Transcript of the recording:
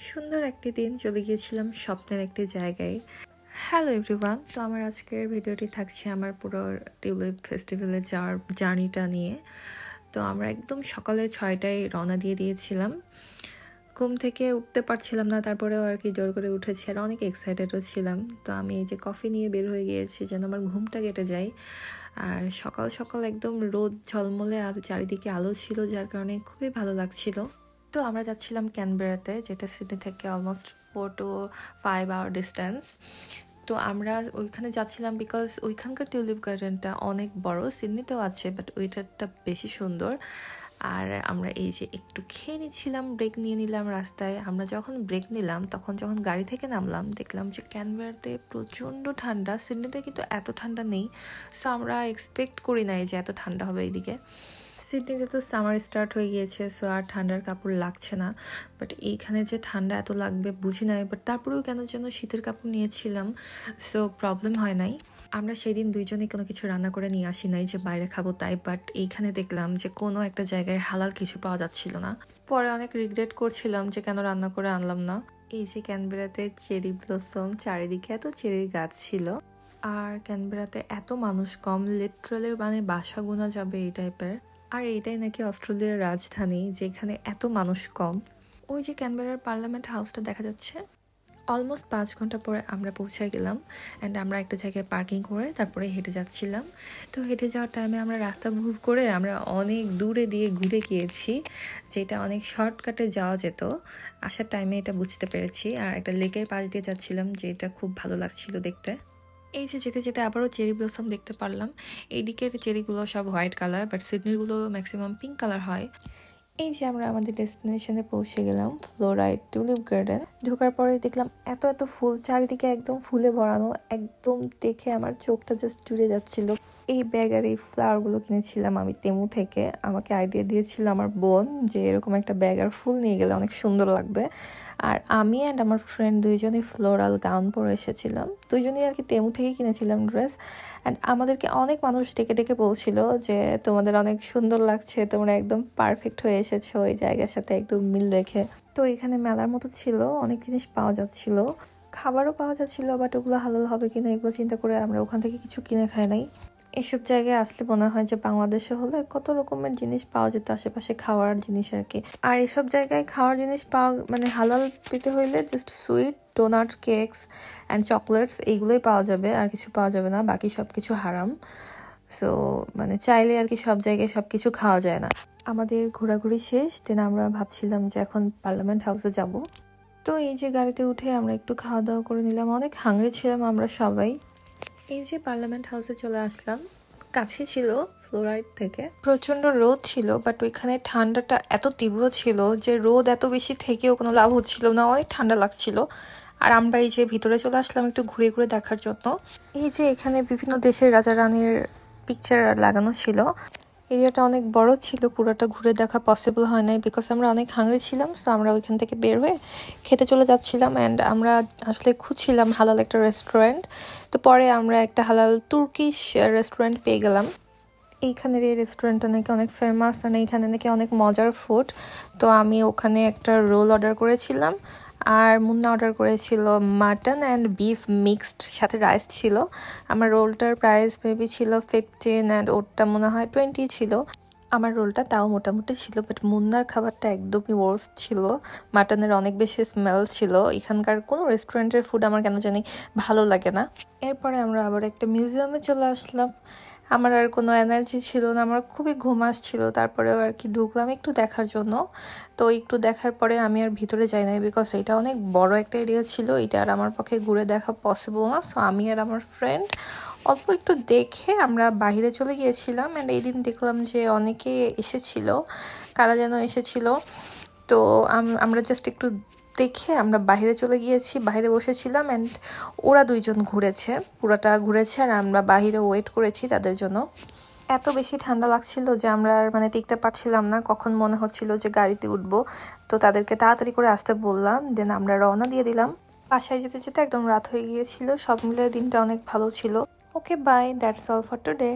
সুন্দর একটি দিন চলে গিয়েছিলাম স্বপ্নের একটি জায়গায়। হ্যালো এভরিওয়ান, তো আমার আজকের ভিডিওটি থাকছে আমার পুরো টিউলিপ ফেস্টিভ্যালে যাওয়ার জার্নিটা নিয়ে। তো আমরা একদম সকালে 6টায় রওনা দিয়ে দিয়েছিলাম। ঘুম থেকে উঠতে পারছিলাম না, তারপরেও আর কি জোর করে উঠেছি, আর অনেক এক্সাইটেডও ছিলাম। তো আমি এই যে কফি নিয়ে বের হয়ে গিয়েছি যেন আমার ঘুমটা কেটে যায়। আর সকাল সকাল একদম রোদ ঝলমলে আর চারিদিকে আলো ছিল, যার কারণে খুবই ভালো লাগছিল। তো আমরা যাচ্ছিলাম ক্যানবেরাতে, যেটা সিডনি থেকে অলমোস্ট 4 to 5 আওয়ার ডিস্টেন্স। তো আমরা ওইখানে যাচ্ছিলাম বিকজ ওইখানকার টিউলিপ গার্ডেনটা অনেক বড়, সিডনিতেও আছে বাট ওইটারটা বেশি সুন্দর। আর আমরা এই যে একটু খেয়ে নিচ্ছিলাম, ব্রেক নিয়ে নিলাম রাস্তায়। আমরা যখন ব্রেক নিলাম তখন যখন গাড়ি থেকে নামলাম দেখলাম যে ক্যানবেরাতে প্রচণ্ড ঠান্ডা। সিডনিতে কিন্তু এত ঠান্ডা নেই, সো আমরা এক্সপেক্ট করি নাই যে এত ঠান্ডা হবে এইদিকে। সিডনিতে তো সামার স্টার্ট হয়ে গিয়েছে, সো আর ঠান্ডার কাপড় লাগছে না, বাট এইখানে যে ঠান্ডা এত লাগবে বুঝি নাই। বাট তারপরেও কেন যেন শীতের কাপড় নিয়েছিলাম, সো প্রবলেম হয় নাই। আমরা সেদিন দুইজনেই কোনো কিছু রান্না করে নিয়ে আসি নাই যে বাইরে খাবো তাই, বাট এইখানে দেখলাম যে কোনো একটা জায়গায় হালাল কিছু পাওয়া যাচ্ছিল না। পরে অনেক রিগ্রেট করছিলাম যে কেন রান্না করে আনলাম না। এই যে ক্যানবেরাতে চেরি ব্লসম, চারিদিকে এত চেরির গাছ ছিল। আর ক্যানবেরাতে এত মানুষ কম, লিটারালি মানে বাসা গোনা যাবে এই টাইপের। আর এইটাই নাকি অস্ট্রেলিয়ার রাজধানী যেখানে এত মানুষ কম। ওই যে ক্যানবেরার পার্লামেন্ট হাউসটা দেখা যাচ্ছে। অলমোস্ট 5 ঘন্টা পরে আমরা পৌঁছে গেলাম অ্যান্ড আমরা একটা জায়গায় পার্কিং করে তারপরে হেঁটে যাচ্ছিলাম। তো হেঁটে যাওয়ার টাইমে আমরা রাস্তা ভুল করে আমরা অনেক দূরে দিয়ে ঘুরে গিয়েছি, যেটা অনেক শর্টকাটে যাওয়া যেত। আসার টাইমে এটা বুঝতে পেরেছি। আর একটা লেকের পাশ দিয়ে যাচ্ছিলাম, যেটা খুব ভালো লাগছিল দেখতে। এই যে যেতে যেতে আবারও চেরি ব্লসম দেখতে পারলাম। এইদিকের চেরিগুলো সব হোয়াইট কালার, বাট সিডনিরগুলো ম্যাক্সিমাম পিঙ্ক কালার হয়। এই যে আমরা আমাদের ডেস্টিনেশনে পৌঁছে গেলাম, ফ্লোরাইড টিউলিপ গার্ডেন। ঢোকার পরে দেখলাম এত এত ফুল, চারিদিকে একদম ফুলে ভরানো, একদম দেখে আমার চোখটা জাস্ট জুড়ে যাচ্ছিল। এই ব্যাগ আর এই ফ্লাওয়ারগুলো কিনেছিলাম আমি তেমু থেকে। আমাকে আইডিয়া দিয়েছিল আমার বোন যে এরকম একটা ব্যাগ আর ফুল নিয়ে গেলে অনেক সুন্দর লাগবে। আর আমি অ্যান্ড আমার ফ্রেন্ড দুইজনই ফ্লোরাল গাউন পরে এসেছিলাম। দুইজনই আর কি তেমু থেকে কিনেছিলাম ড্রেস। অ্যান্ড আমাদেরকে অনেক মানুষ ডেকে ডেকে বলছিল যে তোমাদের অনেক সুন্দর লাগছে, তোমরা একদম পারফেক্ট হয়ে এসেছো এই জায়গার সাথে একদম মিল রেখে। তো এখানে মেলার মতো ছিল, অনেক জিনিস পাওয়া যাচ্ছিল, খাবারও পাওয়া যাচ্ছিল, বাট ওগুলো হালাল হবে কিনা এগুলো চিন্তা করে আমরা ওখান থেকে কিছু কিনে খাই নাই। এসব জায়গায় আসলে মনে হয় যে বাংলাদেশে হলে কত রকমের জিনিস পাওয়া যেত, আশেপাশে খাওয়ার জিনিস আর কি। আর এসব জায়গায় খাওয়ার জিনিস পাওয়া মানে হালাল পেতে হইলে just sweet, donut, cakes and chocolates এইগুলোই পাওয়া যাবে, আর কিছু পাওয়া যাবে না, বাকি সব কিছু হারাম। সো মানে চাইলে আর কি সব জায়গায় সব কিছু খাওয়া যায় না। আমাদের ঘোরাঘুরি শেষ, দেন আমরা ভাবছিলাম যে এখন পার্লামেন্ট হাউসে যাব। তো এই যে গাড়িতে উঠে আমরা একটু খাওয়া দাওয়া করে নিলাম, অনেক হাংরি ছিলাম আমরা সবাই। এই যে পার্লামেন্ট হাউসে চলে আসলাম, কাছে ছিল ফ্লোরাইড থেকে। প্রচন্ড রোদ ছিল, বাট ওইখানে ঠান্ডাটা এত তীব্র ছিল যে রোদ এত বেশি থেকেও কোনো লাভ হচ্ছিল না, অনেক ঠান্ডা লাগছিল। আর আমরা এই যে ভিতরে চলে আসলাম একটু ঘুরে ঘুরে দেখার জন্য। এই যে এখানে বিভিন্ন দেশের রাজা রানীর পিকচার লাগানো ছিল। এরিয়াটা অনেক বড় ছিল, পুরোটা ঘুরে দেখা পসিবল হয় নাই বিকজ আমরা অনেক হাংরি ছিলাম। সো আমরা ওইখান থেকে বের হয়ে খেতে চলে যাচ্ছিলাম অ্যান্ড আমরা আসলে খুঁজছিলাম হালাল একটা রেস্টুরেন্ট। তো পরে আমরা একটা হালাল তুর্কিশ রেস্টুরেন্ট পেয়ে গেলাম। এইখানের এই রেস্টুরেন্টটা নাকি অনেক ফেমাস আর এইখানে নাকি অনেক মজার ফুড। তো আমি ওখানে একটা রোল অর্ডার করেছিলাম আর মুন্না অর্ডার করেছিল মাটন অ্যান্ড বিফ মিক্সড, সাথে রাইস ছিল। আমার রোলটার প্রাইস মেবি ছিল 15 অ্যান্ড ওরটা মনে হয় 20 ছিল। আমার রোলটা তাও মোটামুটি ছিল, বাট মুন্নার খাবারটা একদমই ওয়ার্স্ট ছিল। মাটনের অনেক বেশি স্মেল ছিল। এখানকার কোনো রেস্টুরেন্টের ফুড আমার কেন জানি ভালো লাগে না। এরপরে আমরা আবার একটা মিউজিয়ামে চলে আসলাম। আমার আর কোনো এনার্জি ছিল না, আমার খুবই ঘুম আসছিল। তারপরেও আর কি ঢুকলাম একটু দেখার জন্য। তো একটু দেখার পরে আমি আর ভিতরে যাই নাই বিকজ এটা অনেক বড় একটা এরিয়া ছিল, এটা আর আমার পক্ষে ঘুরে দেখা পসিবল না। সো আমি আর আমার ফ্রেন্ড অল্প একটু দেখে আমরা বাইরে চলে গিয়েছিলাম। অ্যান্ড এই দিন দেখলাম যে অনেকে এসেছিল, কারা যেন এসেছিল। তো আমরা জাস্ট একটু দেখে আমরা বাইরে চলে গিয়েছি, বাইরে বসেছিলাম অ্যান্ড ওরা দুইজন ঘুরেছে, পুরাটা ঘুরেছে আর আমরা বাইরে ওয়েট করেছি তাদের জন্য। এত বেশি ঠান্ডা লাগছিল যে আমরা আর মানে টিকতে পারছিলাম না, কখন মনে হচ্ছিল যে গাড়িতে উঠবো। তো তাদেরকে তাড়াতাড়ি করে আসতে বললাম, দেন আমরা রওনা দিয়ে দিলাম। বাসায় যেতে যেতে একদম রাত হয়ে গিয়েছিল। সব মিলে দিনটা অনেক ভালো ছিল। Okay bye, that's all for today.